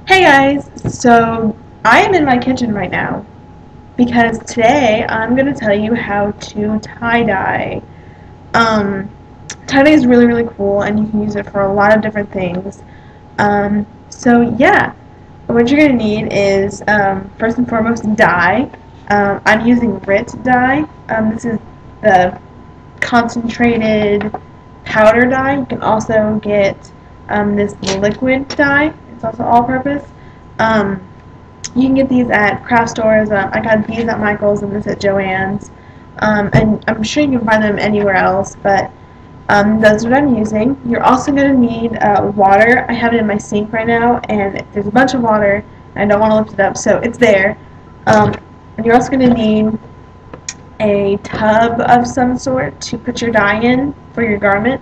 Hey guys, so I am in my kitchen right now because today I'm going to tell you how to tie-dye. Um, Tie-dye is really cool and you can use it for a lot of different things. So yeah, what you're going to need is first and foremost dye. I'm using RIT dye. This is the concentrated powder dye. You can also get this liquid dye. It's also all-purpose. Um, you can get these at craft stores. I got these at Michael's and this at Joann's. And I'm sure you can find them anywhere else, but that's what I'm using. You're also going to need water. I have it in my sink right now, and there's a bunch of water, and I don't want to lift it up, so it's there. And you're also going to need a tub of some sort to put your dye in for your garment,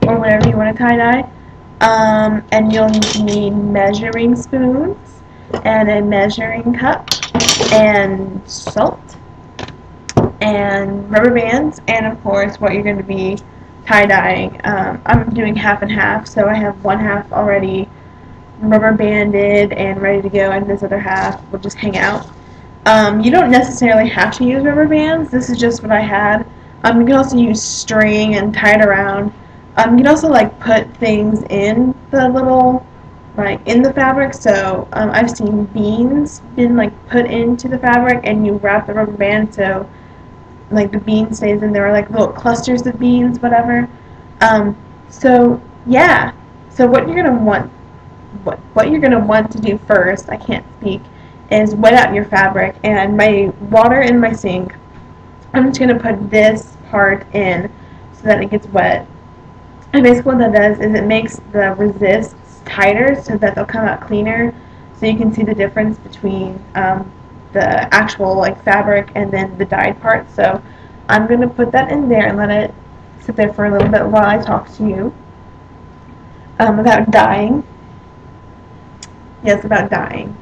or whatever you want to tie-dye. And you'll need measuring spoons, and a measuring cup, and salt, and rubber bands, and of course what you're going to be tie-dyeing. I'm doing half and half, so I have one half already rubber banded and ready to go, and this other half will just hang out. You don't necessarily have to use rubber bands. This is just what I had. You can also use string and tie it around. You can also put things in the little in the fabric. So I've seen beans been put into the fabric, and you wrap the rubber band so the bean stays in there, or little clusters of beans, whatever. So yeah. So what you're gonna want to do first, I can't speak, is wet out your fabric. And my water in my sink, I'm just gonna put this part in so that it gets wet. And basically what that does is it makes the resists tighter so that they'll come out cleaner, so you can see the difference between the actual fabric and then the dyed part. So I'm going to put that in there and let it sit there for a little bit while I talk to you about dyeing. Yes, about dyeing.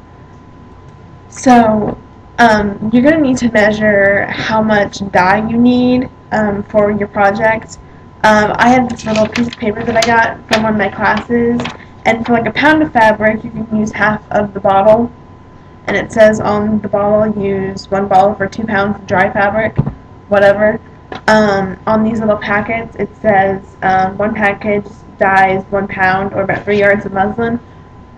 So you're going to need to measure how much dye you need for your project. I have this little piece of paper that I got from one of my classes, and for a pound of fabric you can use half of the bottle, and it says on the bottle use 1 bottle for 2 pounds of dry fabric, whatever. On these little packets it says 1 package dyes 1 pound, or about 3 yards of muslin.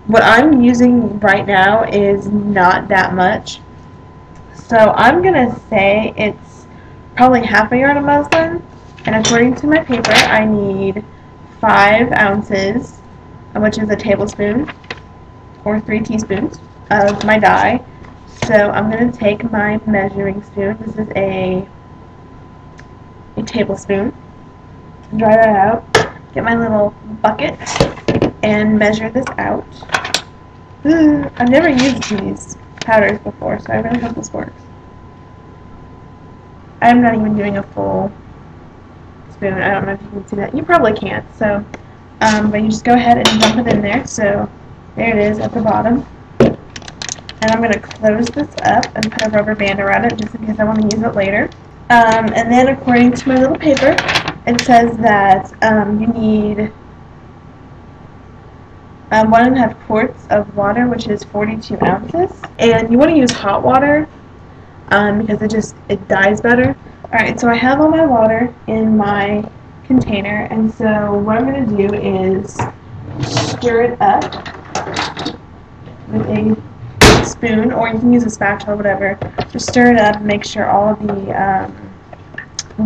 What I'm using right now is not that much, so I'm gonna say it's probably half a yard of muslin. And according to my paper, I need 5 ounces, which is a tablespoon, or 3 teaspoons, of my dye. So I'm going to take my measuring spoon. This is a tablespoon. Dry that out. Get my little bucket and measure this out. I've never used these powders before, so I really hope this works. I'm not even doing a full spoon. I don't know if you can see that. You probably can't. So, but you just go ahead and dump it in there. So there it is at the bottom. And I'm going to close this up and put a rubber band around it just in case I want to use it later. And then according to my little paper, it says that you need 1.5 quarts of water, which is 42 ounces. And you want to use hot water because it dyes better. Alright, so I have all my water in my container, and so what I'm going to do is stir it up with a spoon, or you can use a spatula or whatever. Just stir it up and make sure all of the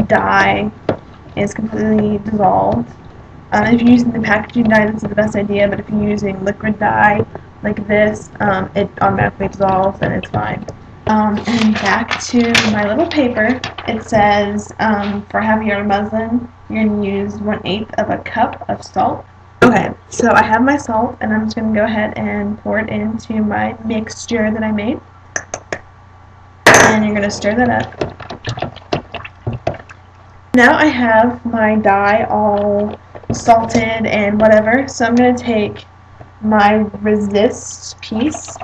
dye is completely dissolved. If you're using the packaging dye, this is the best idea, but if you're using liquid dye like this, it automatically dissolves and it's fine. And back to my little paper, it says for half a yard of muslin, you're going to use 1/8 of a cup of salt. Okay, so I have my salt, and I'm just going to go ahead and pour it into my mixture that I made. And you're going to stir that up. Now I have my dye all salted and whatever, so I'm going to take my resist piece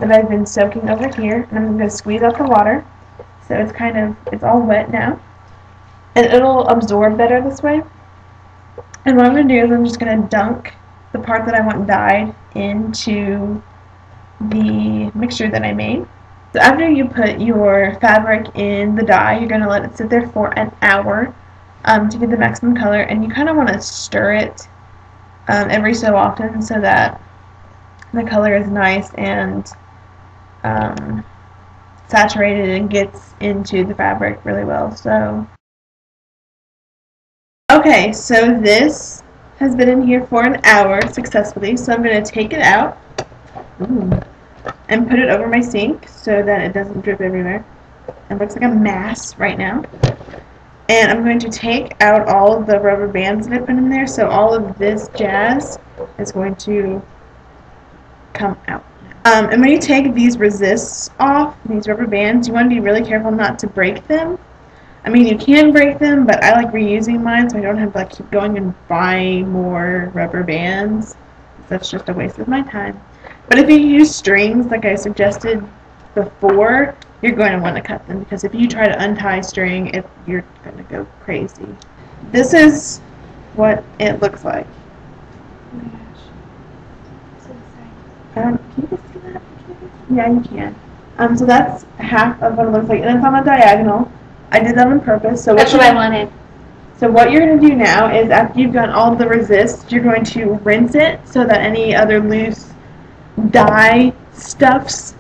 that I've been soaking over here, and I'm going to squeeze out the water, so it's all wet now, and it'll absorb better this way. And what I'm going to do is I'm just going to dunk the part that I want dyed into the mixture that I made. So after you put your fabric in the dye, you're going to let it sit there for an hour to get the maximum color, and you kind of want to stir it every so often so that the color is nice and saturated and gets into the fabric really well. So okay, so this has been in here for an hour successfully, so I'm going to take it out and put it over my sink so that it doesn't drip everywhere. It looks like a mess right now. And I'm going to take out all of the rubber bands that I put in there, so all of this jazz is going to come out. And when you take these resists off, these rubber bands, you want to be really careful not to break them. I mean, you can break them, but I like reusing mine so I don't have to keep going and buy more rubber bands. That's just a waste of my time. But if you use strings, like I suggested before, you're going to want to cut them, because if you try to untie string, you're going to go crazy. This is what it looks like. Oh my gosh. So exciting. Can you see that? Yeah, you can. So that's half of what it looks like, and it's on a diagonal. I did that on purpose. So that's what I wanted. So what you're going to do now is, after you've done all the resist, you're going to rinse it so that any other loose dye stuffs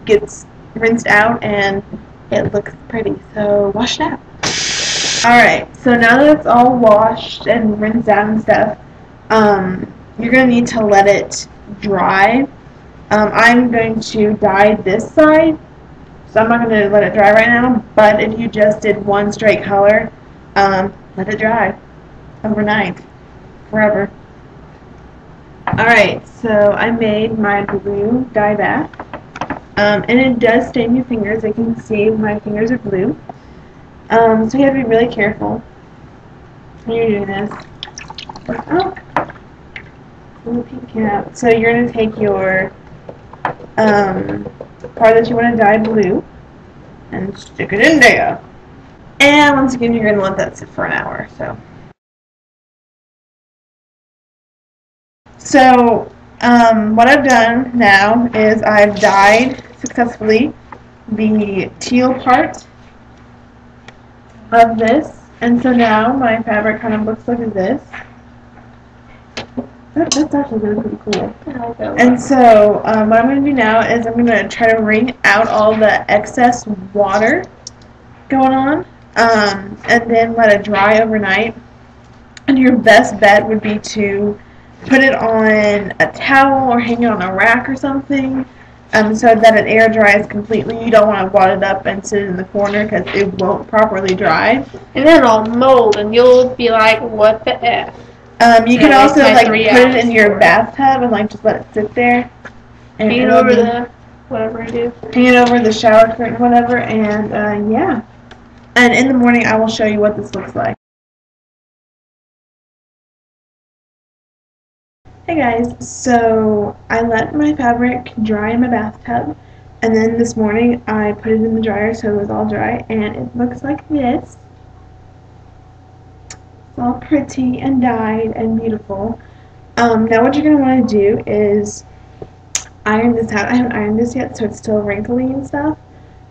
gets rinsed out and it looks pretty. So wash it out. Alright, so now that it's all washed and rinsed out and stuff, you're going to need to let it dry. I'm going to dye this side, so I'm not going to let it dry right now, but if you just did one straight color, let it dry overnight, forever. Alright, so I made my blue dye bath, and it does stain your fingers. I can see my fingers are blue, so you have to be really careful when you're doing this. Oh, little pink cap. So you're going to take your part that you want to dye blue and stick it in there. And once again, you're going to let that sit for an hour. So what I've done now is I've dyed successfully the teal part of this, and so now my fabric kind of looks like this. That's actually really pretty cool. And so what I'm going to do now is I'm going to try to wring out all the excess water going on, and then let it dry overnight. And your best bet would be to put it on a towel or hang it on a rack or something, so that it air dries completely. You don't want to wad it up and sit it in the corner because it won't properly dry. And then it'll mold and you'll be like, what the F? You can also put it in your bathtub and just let it sit there. And hang it over the whatever I do. Hang it over the shower curtain, whatever, and yeah. And in the morning I will show you what this looks like. Hey guys, so I let my fabric dry in my bathtub, and then this morning I put it in the dryer so it was all dry, and it looks like this. It's all pretty and dyed and beautiful. Now what you're going to want to do is iron this out. I haven't ironed this yet, so it's still wrinkly and stuff,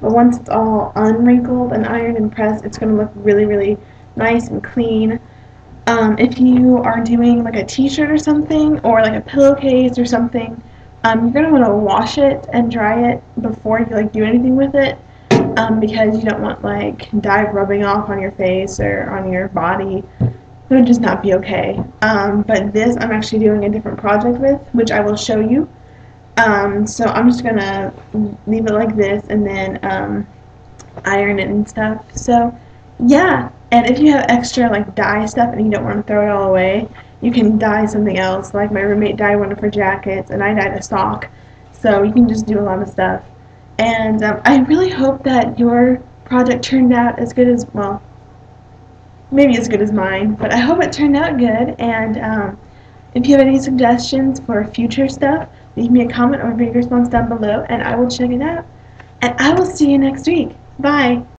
but once it's all unwrinkled and ironed and pressed, it's going to look really, really nice and clean. If you are doing like a t-shirt or something, or like a pillowcase or something, you're going to want to wash it and dry it before you do anything with it, because you don't want dye rubbing off on your face or on your body. It would just not be okay. But this I'm actually doing a different project with, which I will show you. So I'm just going to leave it like this and then iron it and stuff. So yeah. And if you have extra dye stuff and you don't want to throw it all away, you can dye something else. Like my roommate dyed one of her jackets, and I dyed a sock. So you can just do a lot of stuff. And I really hope that your project turned out as good as, well, maybe as good as mine, but I hope it turned out good. And if you have any suggestions for future stuff, leave me a comment or a video response down below, and I will check it out. And I will see you next week. Bye!